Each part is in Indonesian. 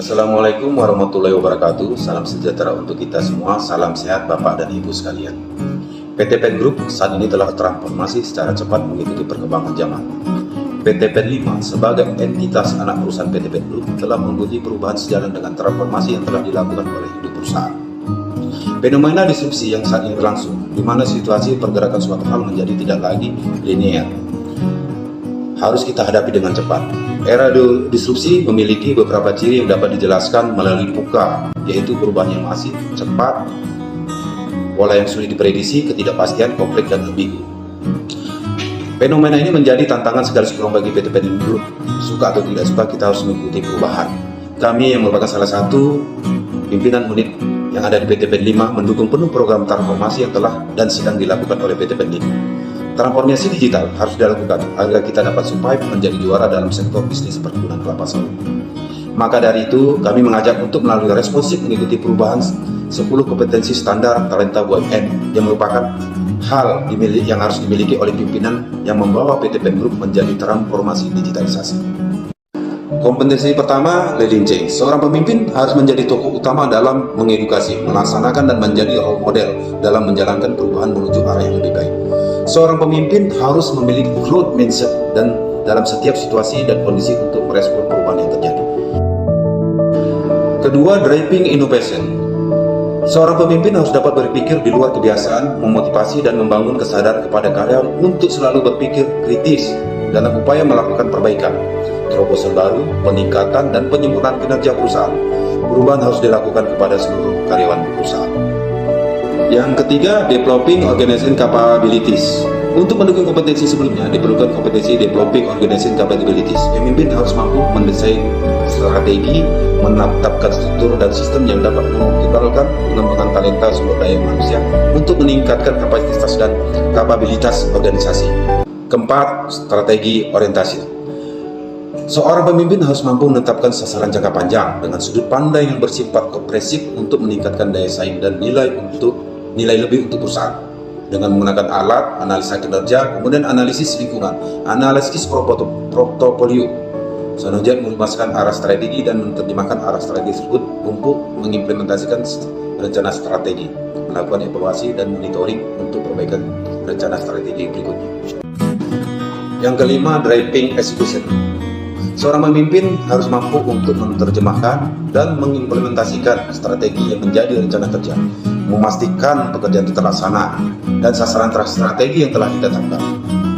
Assalamualaikum warahmatullahi wabarakatuh. Salam sejahtera untuk kita semua. Salam sehat Bapak dan Ibu sekalian. PT PEN Group saat ini telah transformasi secara cepat mengikuti perkembangan zaman. PT PEN 5 sebagai entitas anak perusahaan PT PEN Group telah mengikuti perubahan sejalan dengan transformasi yang telah dilakukan oleh induk perusahaan. Fenomena disrupsi yang saat ini berlangsung, di mana situasi pergerakan suatu hal menjadi tidak lagi linear, harus kita hadapi dengan cepat. Era disrupsi memiliki beberapa ciri yang dapat dijelaskan melalui PUKA, yaitu perubahan yang masif, cepat, pola yang sulit diprediksi, ketidakpastian, kompleks, dan ambigu. Fenomena ini menjadi tantangan segala sesuatu bagi PT PEN Group. Suka atau tidak suka, kita harus mengikuti perubahan. Kami yang merupakan salah satu pimpinan unit yang ada di PT PEN 5 mendukung penuh program transformasi yang telah dan sedang dilakukan oleh PT PEN 5. Transformasi digital harus dilakukan agar kita dapat survive menjadi juara dalam sektor bisnis perkebunan kelapa sawit. Maka dari itu, kami mengajak untuk melalui responsif mengikuti perubahan 10 kompetensi standar talenta UMN yang merupakan hal yang harus dimiliki oleh pimpinan yang membawa PT PEN Group menjadi transformasi digitalisasi. Kompetensi pertama, leading change. Seorang pemimpin harus menjadi tokoh utama dalam mengedukasi, melaksanakan, dan menjadi role model dalam menjalankan perubahan menuju arah yang lebih baik. Seorang pemimpin harus memiliki growth mindset dan dalam setiap situasi dan kondisi untuk merespon perubahan yang terjadi. Kedua, driving innovation. Seorang pemimpin harus dapat berpikir di luar kebiasaan, memotivasi dan membangun kesadaran kepada karyawan untuk selalu berpikir kritis dalam upaya melakukan perbaikan, terobosan baru, peningkatan, dan penyempurnaan kinerja perusahaan. Perubahan harus dilakukan kepada seluruh karyawan perusahaan. Yang ketiga, developing organization capabilities. Untuk mendukung kompetensi sebelumnya, diperlukan kompetensi developing organization capabilities. Pemimpin harus mampu mendesain strategi, menetapkan struktur dan sistem yang dapat mengoptimalkan pengembangan talenta sumber daya manusia untuk meningkatkan kapasitas dan kapabilitas organisasi. Keempat, strategi orientasi. Seorang pemimpin harus mampu menetapkan sasaran jangka panjang dengan sudut pandang yang bersifat kompresif untuk meningkatkan daya saing dan nilai lebih untuk perusahaan. Dengan menggunakan alat analisa kinerja, kemudian analisis lingkungan, analisis portofolio, selanjutnya merumuskan arah strategi dan menerjemahkan arah strategi tersebut untuk mengimplementasikan rencana strategi, melakukan evaluasi dan monitoring untuk perbaikan rencana strategi berikutnya. Yang kelima, driving execution. Seorang pemimpin harus mampu untuk menerjemahkan dan mengimplementasikan strategi yang menjadi rencana kerja, memastikan pekerjaan terlaksana, dan sasaran strategi yang telah ditetapkan.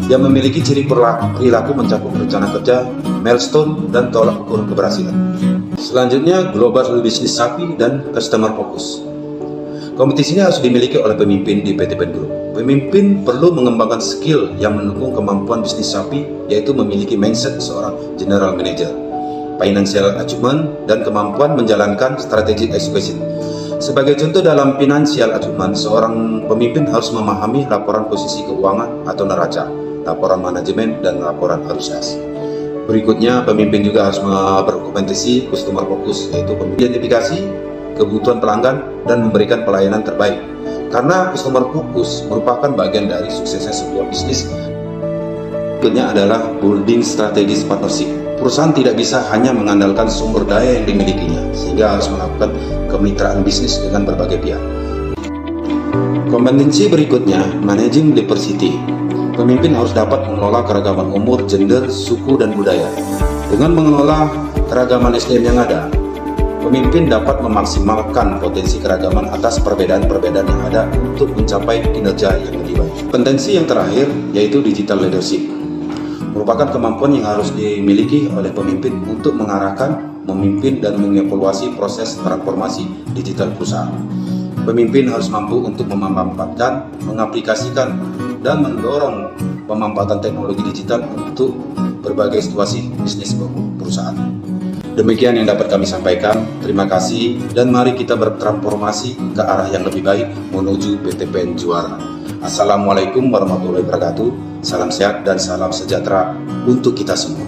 Yang memiliki ciri perilaku mencakup rencana kerja, milestone, dan tolak ukur keberhasilan. Selanjutnya, global business savvy dan customer focus. Kompetisi ini harus dimiliki oleh pemimpin di PT PEN Group. Pemimpin perlu mengembangkan skill yang mendukung kemampuan bisnis sapi, yaitu memiliki mindset seorang general manager, financial achievement, dan kemampuan menjalankan strategic execution. Sebagai contoh dalam financial achievement, seorang pemimpin harus memahami laporan posisi keuangan atau neraca, laporan manajemen, dan laporan arus kas. Berikutnya, pemimpin juga harus berkompetisi customer focus, yaitu identifikasi kebutuhan pelanggan dan memberikan pelayanan terbaik. Karena customer focus merupakan bagian dari suksesnya sebuah bisnis. Berikutnya adalah building strategic partnership. Perusahaan tidak bisa hanya mengandalkan sumber daya yang dimilikinya, sehingga harus melakukan kemitraan bisnis dengan berbagai pihak. Kompetensi berikutnya, managing diversity. Pemimpin harus dapat mengelola keragaman umur, gender, suku, dan budaya. Dengan mengelola keragaman SDM yang ada, pemimpin dapat memaksimalkan potensi keragaman atas perbedaan-perbedaan yang ada untuk mencapai kinerja yang lebih baik. Kompetensi yang terakhir yaitu digital leadership. Merupakan kemampuan yang harus dimiliki oleh pemimpin untuk mengarahkan, memimpin, dan mengevaluasi proses transformasi digital perusahaan. Pemimpin harus mampu untuk memanfaatkan, mengaplikasikan, dan mendorong pemanfaatan teknologi digital untuk berbagai situasi bisnis perusahaan. Demikian yang dapat kami sampaikan. Terima kasih dan mari kita bertransformasi ke arah yang lebih baik menuju PT PEN juara. Assalamualaikum warahmatullahi wabarakatuh. Salam sehat dan salam sejahtera untuk kita semua.